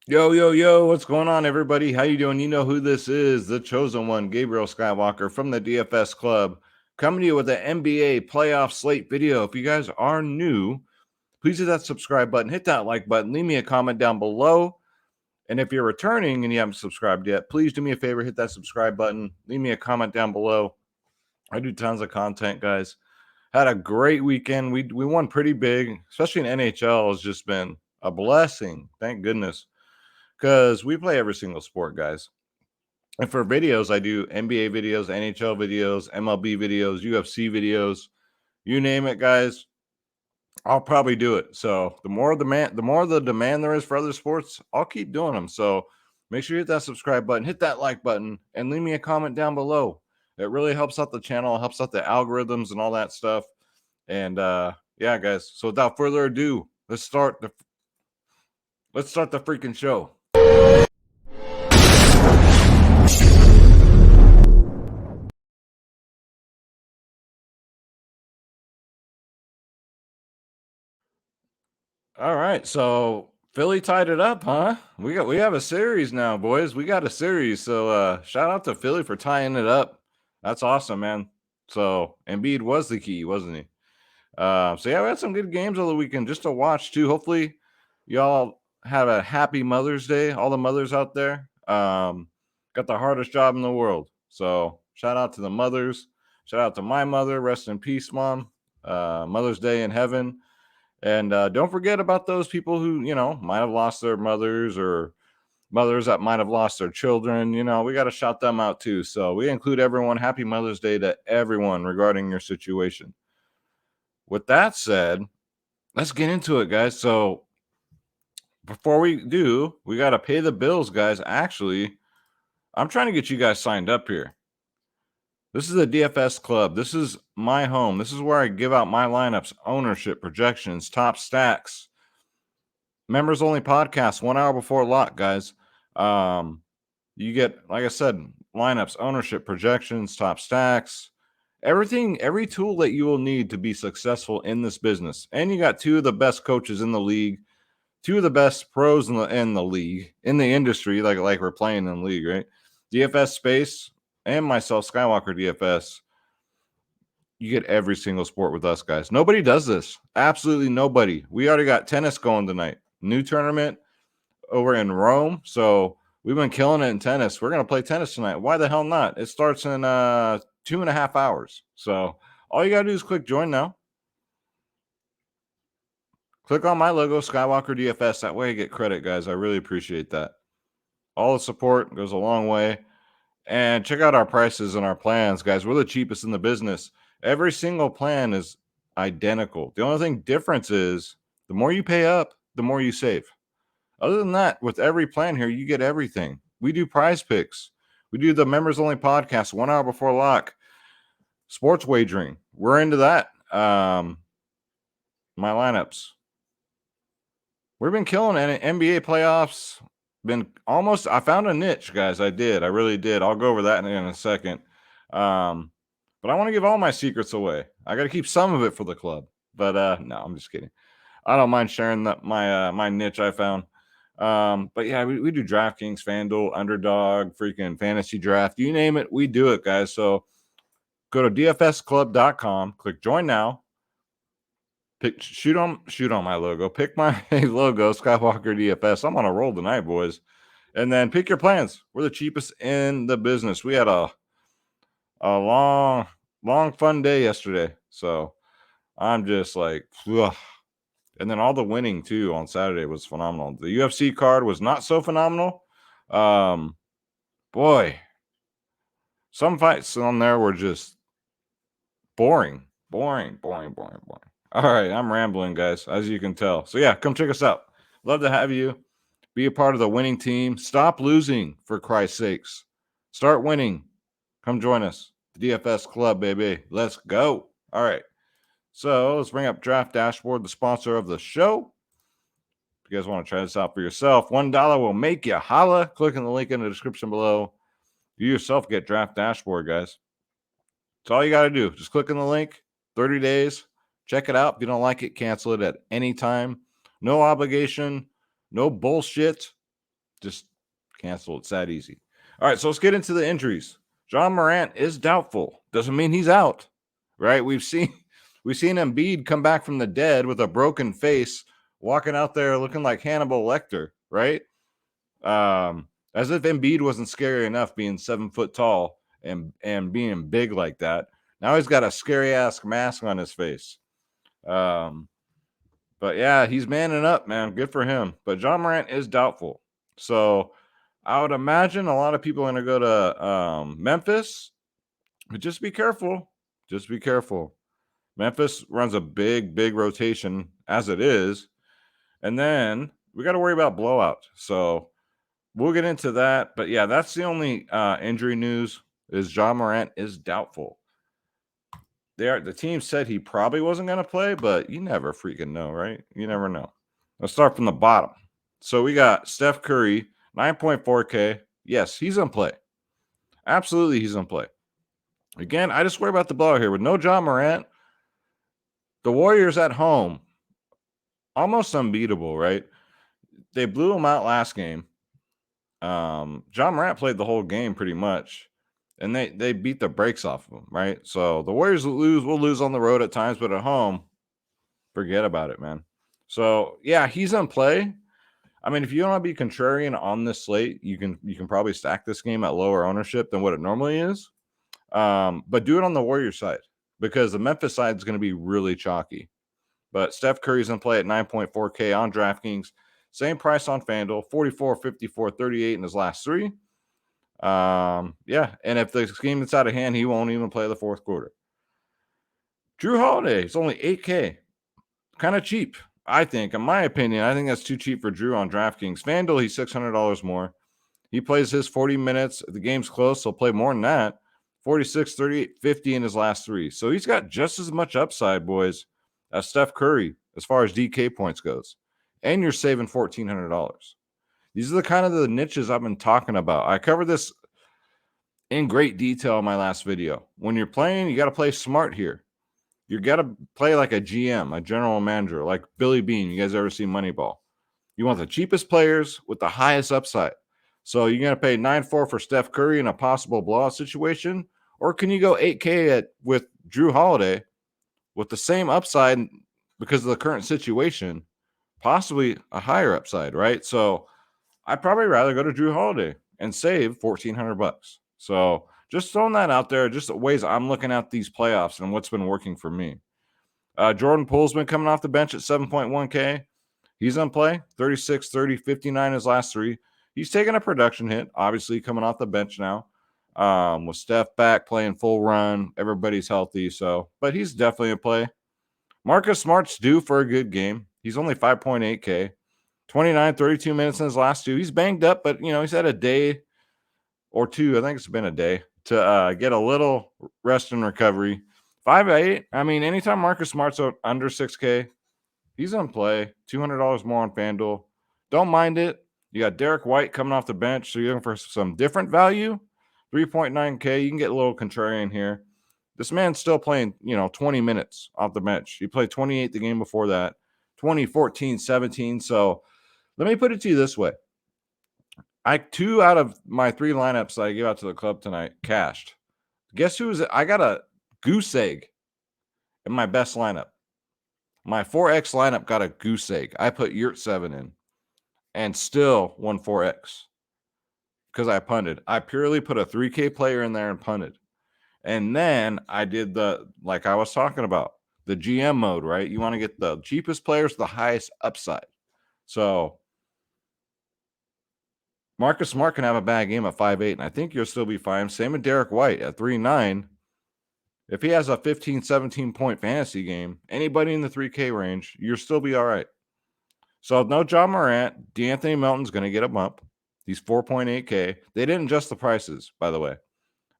Yo, yo, yo, what's going on, everybody? How you doing? You know who this is, the chosen one, Gabriel Skywalker from the DFS Club, coming to you with an NBA playoff slate video. If you guys are new, please hit that subscribe button, hit that like button, leave me a comment down below. And if you're returning and you haven't subscribed yet, please do me a favor, hit that subscribe button, leave me a comment down below. I do tons of content, guys. Had a great weekend. We won pretty big, especially in NHL. Has just been a blessing. Thank goodness. Because we play every single sport, guys. And for videos, I do NBA videos, NHL videos, MLB videos, UFC videos, you name it, guys. I'll probably do it. So the more the demand there is for other sports, I'll keep doing them. So make sure you hit that subscribe button, hit that like button, and leave me a comment down below. It really helps out the channel, helps out the algorithms and all that stuff. And yeah, guys. So without further ado, let's start the freaking show. All right, so Philly tied it up, huh? We have a series now, boys. We got a series. So shout out to Philly for tying it up. That's awesome, man. So Embiid was the key, wasn't he? So yeah, we had some good games over the weekend just to watch too. Hopefully, y'all have a happy Mother's Day. All the mothers out there, got the hardest job in the world. So shout out to the mothers. Shout out to my mother. Rest in peace, mom. Mother's Day in heaven. And don't forget about those people who, might have lost their mothers or mothers that might have lost their children. We got to shout them out too. So we include everyone. Happy Mother's Day to everyone regarding your situation. With that said, let's get into it, guys. So before we do, we got to pay the bills, guys. Actually, I'm trying to get you guys signed up here. This is the DFS Club. This is my home. This is where I give out my lineups, ownership, projections, top stacks. Members only podcast 1 hour before lock, guys. You get, like I said, lineups, ownership, projections, top stacks, everything, every tool that you will need to be successful in this business. And you got two of the best coaches in the league, two of the best pros in the league, in the industry, like we're playing in the league, right? DFS Space and myself, Skywalker DFS. You get every single sport with us, guys. Nobody does this. Absolutely nobody. We already got tennis going tonight. New tournament over in Rome. So we've been killing it in tennis. We're going to play tennis tonight. Why the hell not? It starts in 2.5 hours. So all you got to do is click join now. Click on my logo, Skywalker DFS. That way I get credit, guys. I really appreciate that. All the support goes a long way. And check out our prices and our plans, guys. We're the cheapest in the business. Every single plan is identical. The only thing difference is the more you pay up, the more you save. Other than that, with every plan here, you get everything. We do prize picks. We do the members only podcast 1 hour before lock. Sports wagering. We're into that. My lineups. We've been killing it. NBA playoffs. I found a niche, guys. I did. I really did. I'll go over that in a second. But I want to give all my secrets away. I got to keep some of it for the club. But no, I'm just kidding. I don't mind sharing my niche I found. But yeah, we do DraftKings, Fanduel, Underdog, freaking fantasy draft. You name it, we do it, guys. So go to dfsclub.com, click join now. Shoot on my logo. Pick my logo, Skywalker DFS. I'm on a roll tonight, boys. And then pick your plans. We're the cheapest in the business. We had a long, fun day yesterday. So I'm just like, ugh. And then all the winning too on Saturday was phenomenal. The UFC card was not so phenomenal. Boy, some fights on there were just boring. All right, I'm rambling, guys, as you can tell. So yeah, come check us out. Love to have you. Be a part of the winning team. Stop losing, for Christ's sakes. Start winning. Come join us. The DFS Club, baby. Let's go. All right. So let's bring up Draft Dashboard, the sponsor of the show. If you guys want to try this out for yourself, $1 will make you holla. Click on the link in the description below. You yourself get Draft Dashboard, guys. That's all you got to do. Just click on the link, 30 days. Check it out. If you don't like it, cancel it at any time. No obligation, no bullshit. Just cancel. It's that easy. All right, so let's get into the injuries. John Morant is doubtful. Doesn't mean he's out, right? We've seen Embiid come back from the dead with a broken face, walking out there looking like Hannibal Lecter, right? As if Embiid wasn't scary enough being 7 foot tall and being big like that. Now he's got a scary ass mask on his face. But yeah, he's manning up, man. Good for him. But John Morant is doubtful. So I would imagine a lot of people are going to go to Memphis. But just be careful. Just be careful. Memphis runs a big rotation as it is. And then we got to worry about blowout. So we'll get into that. But yeah, that's the only injury news is John Morant is doubtful. The team said he probably wasn't going to play, but you never freaking know, right? You never know. Let's start from the bottom. So we got Steph Curry, 9.4K. Yes, he's in play. Absolutely, he's in play. Again, I just worry about the blowout here. With no John Morant, the Warriors at home, almost unbeatable, right? They blew him out last game. John Morant played the whole game pretty much. And they beat the brakes off of them, right? So the Warriors will lose on the road at times, but at home, forget about it, man. So yeah, he's in play. I mean, if you don't want to be contrarian on this slate, you can probably stack this game at lower ownership than what it normally is. But do it on the Warriors side because the Memphis side is going to be really chalky. But Steph Curry's in play at 9.4K on DraftKings. Same price on FanDuel, 44, 54, 38 in his last 3. Yeah, and if the game gets out of hand, he won't even play the fourth quarter. Drew Holiday is only 8K. Kind of cheap, I think. In my opinion, I think that's too cheap for Drew on DraftKings. FanDuel, he's $600 more. He plays his 40 minutes. If the game's close, he'll play more than that. 46, 38, 50 in his last 3. So he's got just as much upside, boys, as Steph Curry as far as DK points goes. And you're saving $1,400. These are the kind of the niches I've been talking about. I covered this in great detail in my last video. When you're playing, you got to play smart here. You got to play like a GM, a general manager, like Billy Bean. You guys ever see Moneyball? You want the cheapest players with the highest upside. So you're going to pay 9.4 for Steph Curry in a possible blowout situation? Or can you go 8K with Drew Holiday with the same upside because of the current situation, possibly a higher upside, right? So I'd probably rather go to Drew Holiday and save $1,400. So just throwing that out there, just the ways I'm looking at these playoffs and what's been working for me. Jordan Poole's been coming off the bench at 7.1K. He's on play, 36, 30, 59 his last 3. He's taking a production hit, obviously coming off the bench now. With Steph back playing full run, everybody's healthy. So, but he's definitely a play. Marcus Smart's due for a good game. He's only 5.8K. 29, 32 minutes in his last 2. He's banged up, but, he's had a day or 2. I think it's been a day to get a little rest and recovery. 5.8. I mean, anytime Marcus Smart's under 6K, he's on play. $200 more on FanDuel. Don't mind it. You got Derek White coming off the bench, so you're looking for some different value. 3.9K. You can get a little contrarian here. This man's still playing, 20 minutes off the bench. He played 28 the game before that. 20, 14, 17. So let me put it to you this way. 2 out of my 3 lineups that I gave out to the club tonight cashed. Guess who's? I got a goose egg in my best lineup. My 4X lineup got a goose egg. I put Yurt 7 in and still won 4X because I punted. I purely put a 3K player in there and punted. And then I did like I was talking about, the GM mode, right? You want to get the cheapest players, the highest upside. So Marcus Smart can have a bad game at 5.8, and I think you'll still be fine. Same with Derek White at 3.9. If he has a 15, 17-point fantasy game, anybody in the 3K range, you'll still be all right. So no John Morant. D'Anthony Melton's going to get a bump. He's 4.8K. They didn't adjust the prices, by the way.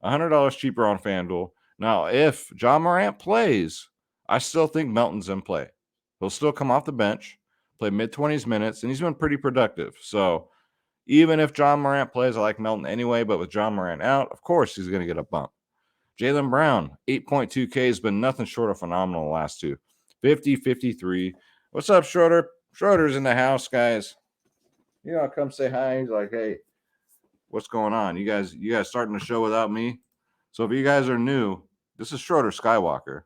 $100 cheaper on FanDuel. Now, if John Morant plays, I still think Melton's in play. He'll still come off the bench, play mid-20s minutes, and he's been pretty productive. So even if John Morant plays, I like Melton anyway, but with John Morant out, of course he's going to get a bump. Jaylen Brown, 8.2K, has been nothing short of phenomenal the last 2. 50, 53. What's up, Schroeder? Schroeder's in the house, guys. come say hi. He's like, hey, what's going on? You guys starting the show without me? So if you guys are new, this is Schroeder Skywalker.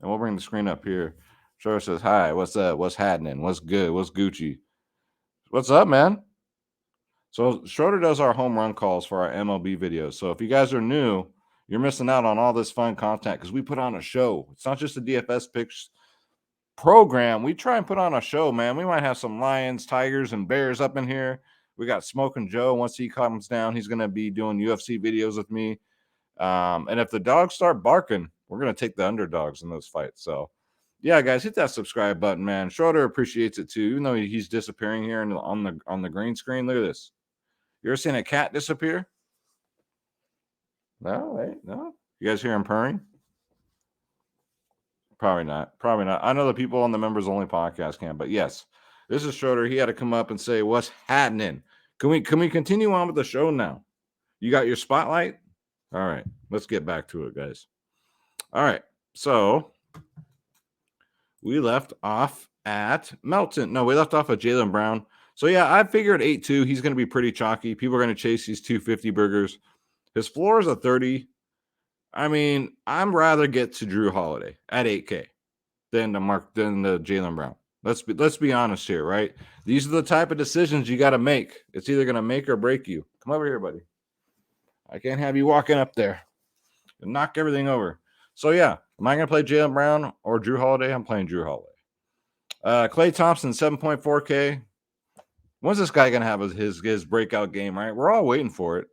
And we'll bring the screen up here. Schroeder says, hi, what's up? What's happening? What's good? What's Gucci? What's up, man? So Schroeder does our home run calls for our MLB videos. So if you guys are new, you're missing out on all this fun content because we put on a show. It's not just a DFS picks program. We try and put on a show, man. We might have some lions, tigers, and bears up in here. We got Smoking Joe. Once he comes down, he's going to be doing UFC videos with me. And if the dogs start barking, we're going to take the underdogs in those fights. So, yeah, guys, hit that subscribe button, man. Schroeder appreciates it too, even though he's disappearing here on the green screen. Look at this. You ever seen a cat disappear? No, wait, no. You guys hear him purring? Probably not. Probably not. I know the people on the members only podcast can, but yes, this is Schroeder. He had to come up and say, "What's happening?" Can we continue on with the show now? You got your spotlight? All right, let's get back to it, guys. All right, so we left off at Melton. No, we left off at Jaylen Brown. So yeah, I figured 8-2. He's going to be pretty chalky. People are going to chase these 250 burgers. His floor is a 30. I mean, I'm rather get to Drew Holiday at 8K than the Jaylen Brown. Let's be honest here, right? These are the type of decisions you got to make. It's either going to make or break you. Come over here, buddy. I can't have you walking up there and knock everything over. So yeah, am I going to play Jaylen Brown or Drew Holiday? I'm playing Drew Holiday. Klay Thompson, 7.4K. When's this guy going to have his breakout game, right? We're all waiting for it.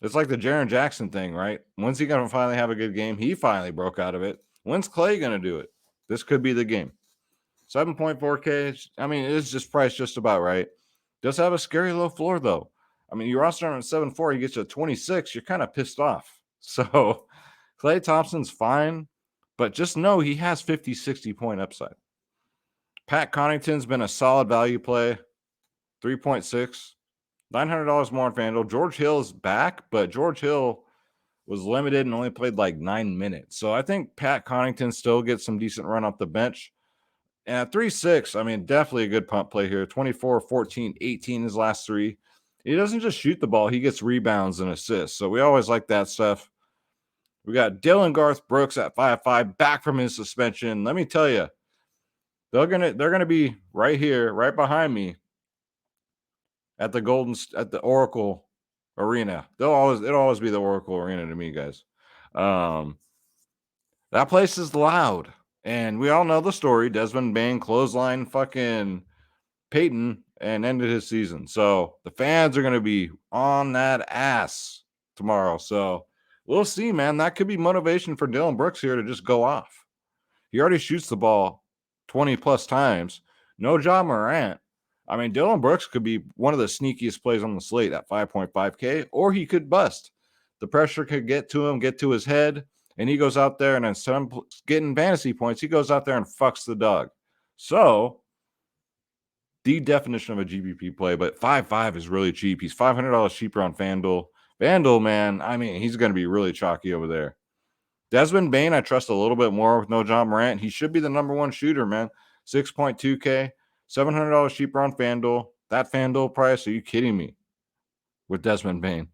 It's like the Jaren Jackson thing, right? When's he going to finally have a good game? He finally broke out of it. When's Klay going to do it? This could be the game. 7.4K. I mean, it's just priced just about right. Does have a scary low floor, though. I mean, you're roster on 7.4, he gets you a 26. You're kind of pissed off. So Klay Thompson's fine, but just know he has 50, 60 point upside. Pat Connaughton's been a solid value play, 3.6. $900 more on FanDuel. George Hill's back, but George Hill was limited and only played like 9 minutes. So I think Pat Connaughton still gets some decent run off the bench. And at 3.6, I mean, definitely a good punt play here. 24, 14, 18 his last three. He doesn't just shoot the ball, he gets rebounds and assists. So we always like that stuff. We got Dylan Garth Brooks at 5.5, back from his suspension. Let me tell you, they're gonna be right here, right behind me at the Oracle Arena. It'll always be the Oracle Arena to me, guys. That place is loud. And we all know the story. Desmond Bain clothesline fucking Peyton and ended his season. So the fans are going to be on that ass tomorrow. So we'll see, man. That could be motivation for Dylan Brooks here to just go off. He already shoots the ball 20 plus times. No Ja Morant. I mean, Dylan Brooks could be one of the sneakiest plays on the slate at 5.5K, or he could bust. The pressure could get to him, get to his head, and he goes out there and instead of getting fantasy points, he goes out there and fucks the dog. So, the definition of a GPP play, but 5.5 is really cheap. He's $500 cheaper on FanDuel. FanDuel, man, I mean, he's going to be really chalky over there. Desmond Bain, I trust a little bit more with no Ja Morant. He should be the number one shooter, man. 6.2K. $700 cheaper on FanDuel. That FanDuel price, are you kidding me? With Desmond Bain.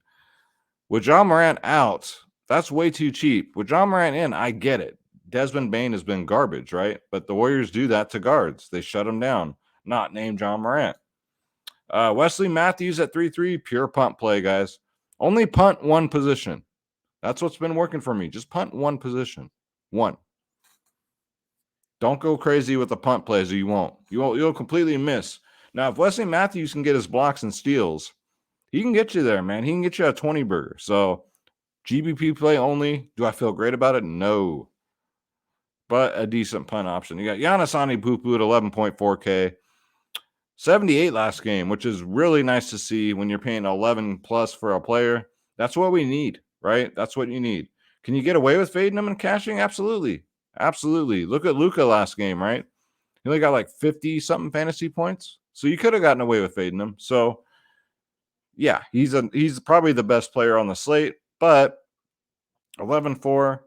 With Ja Morant out, that's way too cheap. With Ja Morant in, I get it. Desmond Bain has been garbage, right? But the Warriors do that to guards. They shut him down. Not named Ja Morant. Wesley Matthews at 3.3, pure punt play, guys. Only punt one position. That's what's been working for me. Just punt one position. One. Don't go crazy with the punt plays or you won't. You'll completely miss. Now, if Wesley Matthews can get his blocks and steals, he can get you there, man. He can get you a 20 burger. So, GBP play only. Do I feel great about it? No. But a decent punt option. You got Giannis Antetokounmpo at 11.4K. 78 last game, which is really nice to see when you're paying 11 plus for a player. That's what we need, right? That's what you need. Can you get away with fading him and cashing? Absolutely. Absolutely. Look at Luka last game, right? He only got like 50-something fantasy points. So you could have gotten away with fading him. So, yeah, he's probably the best player on the slate. But 11.4,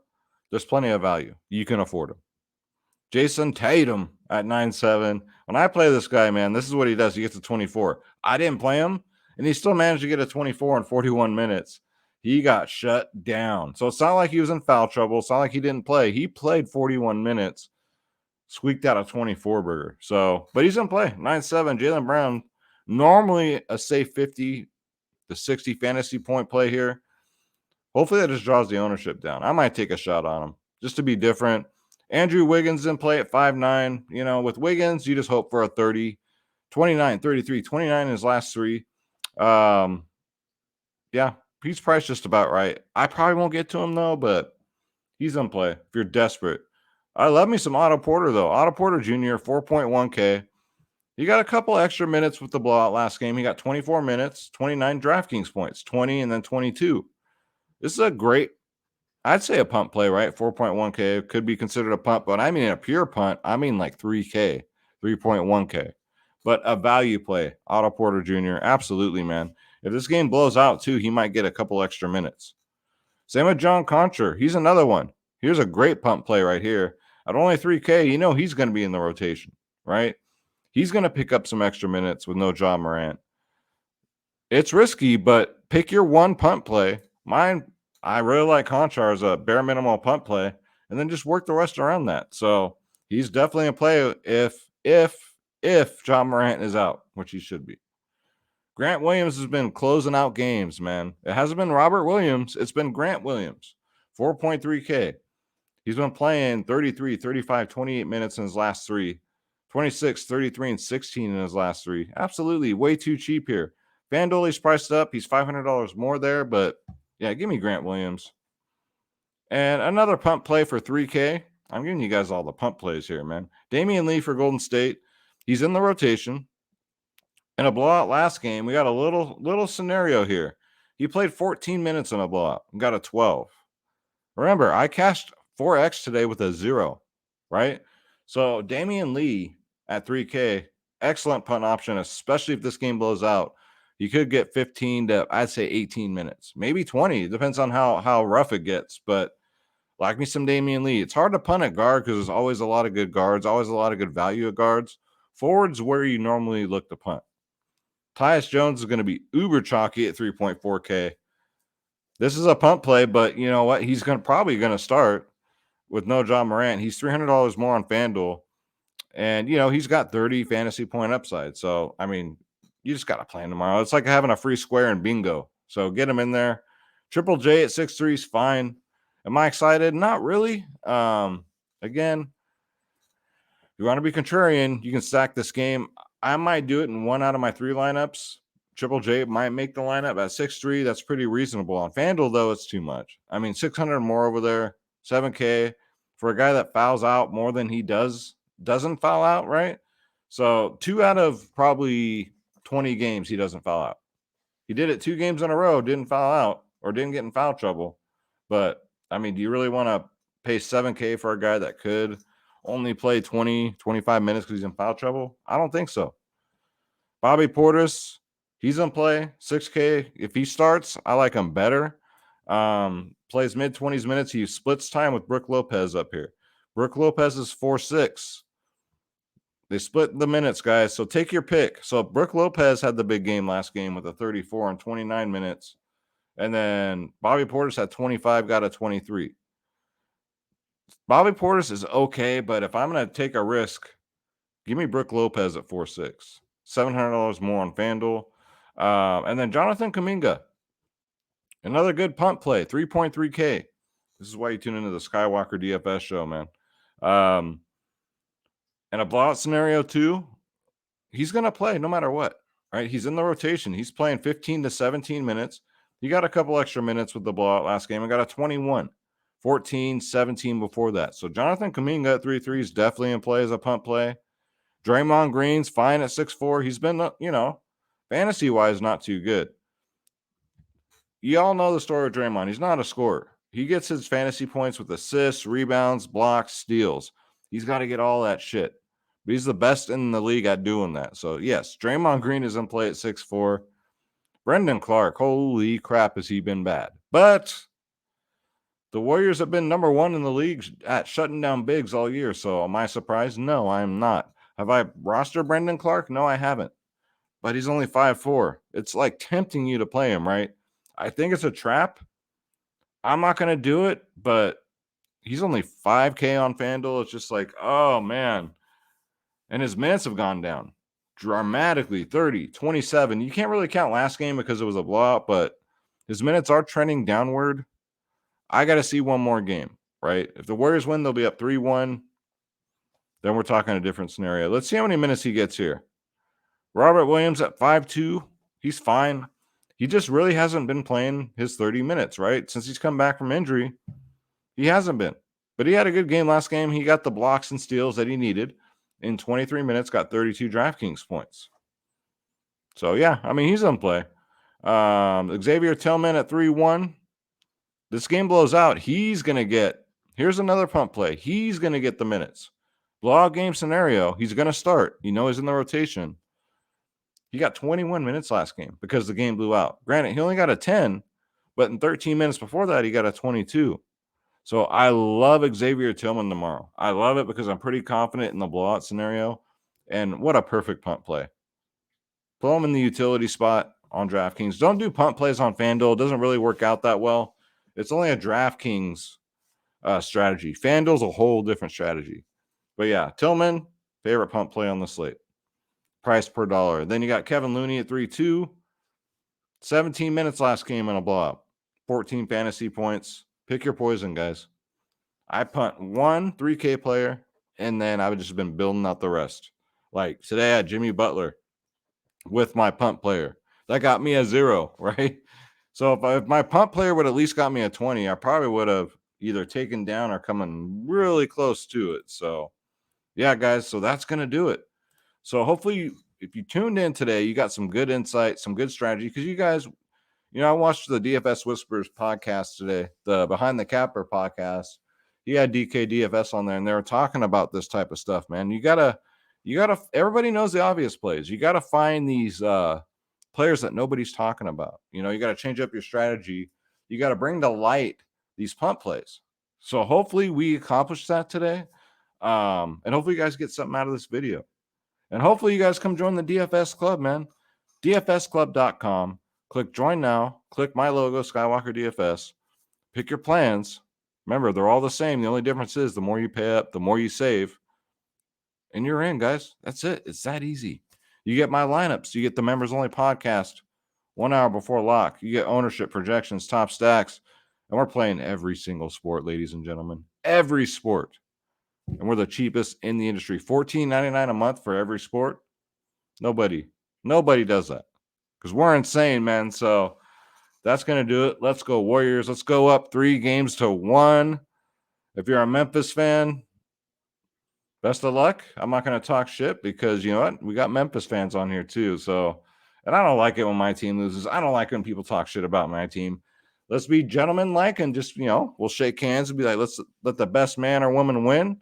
there's plenty of value. You can afford him. Jason Tatum at 9.7. When I play this guy, man, this is what he does. He gets a 24. I didn't play him, and he still managed to get a 24 in 41 minutes. He got shut down. So it's not like he was in foul trouble. It's not like he didn't play. He played 41 minutes, squeaked out a 24 burger. So, but he's in play. 9.7. Jaylen Brown, normally a safe 50 to 60 fantasy point play here. Hopefully that just draws the ownership down. I might take a shot on him just to be different. Andrew Wiggins in play at 5.9. You know, with Wiggins, you just hope for a 30, 29, 33, 29 in his last three. Yeah, he's priced just about right. I probably won't get to him, though, but he's in play if you're desperate. I love me some Otto Porter, though. Otto Porter Jr., 4.1K. He got a couple extra minutes with the blowout last game. He got 24 minutes, 29 DraftKings points, 20, and then 22. This is a great, I'd say a punt play, right? 4.1K could be considered a punt, but I mean a pure punt. I mean like 3K, 3.1K. But a value play, Otto Porter Jr., absolutely, man. If this game blows out too, he might get a couple extra minutes. Same with John Concher. He's another one. Here's a great punt play right here. At only 3K, you know he's going to be in the rotation, right? He's going to pick up some extra minutes with no Ja Morant. It's risky, but pick your one punt play. Mine, I really like Conchar as a bare minimal punt play, and then just work the rest around that. So he's definitely a play if Ja Morant is out, which he should be. Grant Williams has been closing out games, man. It hasn't been Robert Williams. It's been Grant Williams, 4.3K. He's been playing 33, 35, 28 minutes in his last three. 26, 33, and 16 in his last three. Absolutely way too cheap here. FanDuel, he's priced up. He's $500 more there, but yeah, give me Grant Williams. And another punt play for 3K. I'm giving you guys all the punt plays here, man. Damian Lee for Golden State. He's in the rotation. In a blowout last game, we got a little scenario here. He played 14 minutes in a blowout and got a 12. Remember, I cashed 4X today with a 0, right? So Damian Lee at 3K, excellent punt option, especially if this game blows out. You could get 15 to, I'd say 18 minutes, maybe 20. It depends on how rough it gets. But like me some Damian Lee. It's hard to punt at guard because there's always a lot of good guards, always a lot of good value at guards. Forwards where you normally look to punt. Tyus Jones is going to be uber chalky at 3.4K. This is a punt play, but you know what? He's probably going to start with no Ja Morant. He's $300 more on FanDuel. And, you know, he's got 30 fantasy point upside. So, I mean, you just got to play him tomorrow. It's like having a free square in bingo. So get him in there. Triple J at 6.3 is fine. Am I excited? Not really. Again, if you want to be contrarian, you can stack this game. I might do it in one out of my 3 lineups. Triple J might make the lineup at 6.3. That's pretty reasonable. On FanDuel, though, it's too much. I mean, 600 more over there, 7K for a guy that fouls out more than he doesn't foul out, right? So 2 out of probably 20 games, he doesn't foul out. He did it 2 games in a row, didn't foul out or didn't get in foul trouble. But, I mean, do you really want to pay 7K for a guy that could only play 20, 25 minutes because he's in foul trouble? I don't think so. Bobby Portis, he's in play, 6K. If he starts, I like him better. Plays mid-20s minutes. He splits time with Brook Lopez up here. Brook Lopez is 4.6. They split the minutes, guys, so take your pick. So Brook Lopez had the big game last game with a 34 and 29 minutes. And then Bobby Portis had 25, got a 23. Bobby Portis is okay, but if I'm going to take a risk, give me Brook Lopez at 4.6. $700 more on FanDuel. And then Jonathan Kuminga. Another good punt play, 3.3K. This is why you tune into the Skywalker DFS show, man. And a blowout scenario too, he's going to play no matter what, right? He's in the rotation. He's playing 15 to 17 minutes. He got a couple extra minutes with the blowout last game. I got a 21, 14, 17 before that. So Jonathan Kuminga at 3.3 is definitely in play as a punt play. Draymond Green's fine at 6.4. He's been, fantasy-wise, not too good. You all know the story of Draymond. He's not a scorer. He gets his fantasy points with assists, rebounds, blocks, steals. He's got to get all that shit. But he's the best in the league at doing that. So, yes, Draymond Green is in play at 6.4. Brendan Clark, holy crap, has he been bad. But The Warriors have been number 1 in the league at shutting down bigs all year. So am I surprised? No, I am not. Have I rostered Brendan Clark? No, I haven't. But he's only 5'4". It's like tempting you to play him, right? I think it's a trap. I'm not going to do it, but he's only 5K on FanDuel. It's just like, oh, man. And his minutes have gone down dramatically, 30, 27. You can't really count last game because it was a blowout, but his minutes are trending downward. I got to see one more game, right? If the Warriors win, they'll be up 3-1. Then we're talking a different scenario. Let's see how many minutes he gets here. Robert Williams at 5'2". He's fine. He just really hasn't been playing his 30 minutes, right? Since he's come back from injury, he hasn't been. But he had a good game last game. He got the blocks and steals that he needed. In 23 minutes, got 32 DraftKings points. So, yeah, I mean, he's on play. Xavier Tillman at 3-1. This game blows out. He's going to get, here's another pump play. He's going to get the minutes. Blowout game scenario, he's going to start. You know he's in the rotation. He got 21 minutes last game because the game blew out. Granted, he only got a 10, but in 13 minutes before that, he got a 22. So I love Xavier Tillman tomorrow. I love it because I'm pretty confident in the blowout scenario. And what a perfect punt play. Pull him in the utility spot on DraftKings. Don't do punt plays on FanDuel. It doesn't really work out that well. It's only a DraftKings strategy. FanDuel's a whole different strategy. But yeah, Tillman, favorite punt play on the slate. Price per dollar. Then you got Kevin Looney at 3-2. 17 minutes last game in a blowout. 14 fantasy points. Pick your poison, guys. I punt one 3K player, and then I would just been building out the rest. Like today I had Jimmy Butler with my punt player. That got me a 0, right? So if my punt player would at least got me a 20, I probably would have either taken down or coming really close to it. So, yeah, guys, so that's going to do it. So hopefully if you tuned in today, you got some good insight, some good strategy, because you guys, I watched the DFS Whispers podcast today, the Behind the Capper podcast. He had DK DFS on there, and they were talking about this type of stuff, man. You gotta, everybody knows the obvious plays. You got to find these players that nobody's talking about. You got to change up your strategy. You got to bring to light these punt plays. So hopefully we accomplished that today. And hopefully you guys get something out of this video. And hopefully you guys come join the DFS Club, man. DFSclub.com. Click join now. Click my logo, Skywalker DFS. Pick your plans. Remember, they're all the same. The only difference is the more you pay up, the more you save. And you're in, guys. That's it. It's that easy. You get my lineups. You get the members only podcast 1 hour before lock. You get ownership projections, top stacks. And we're playing every single sport, ladies and gentlemen. Every sport. And we're the cheapest in the industry. $14.99 a month for every sport. Nobody does that. Because we're insane, man. So that's going to do it. Let's go Warriors. Let's go up 3-1. If you're a Memphis fan, best of luck. I'm not going to talk shit because you know what? We got Memphis fans on here too. So, and I don't like it when my team loses. I don't like when people talk shit about my team. Let's be gentlemanlike and just, we'll shake hands and be like, let's let the best man or woman win.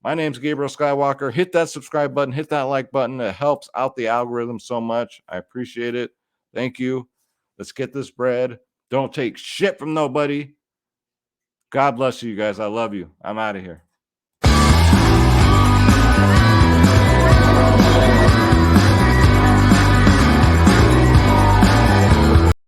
My name's Gabriel Skywalker. Hit that subscribe button. Hit that like button. It helps out the algorithm so much. I appreciate it. Thank you. Let's get this bread. Don't take shit from nobody. God bless you guys. I love you. I'm out of here.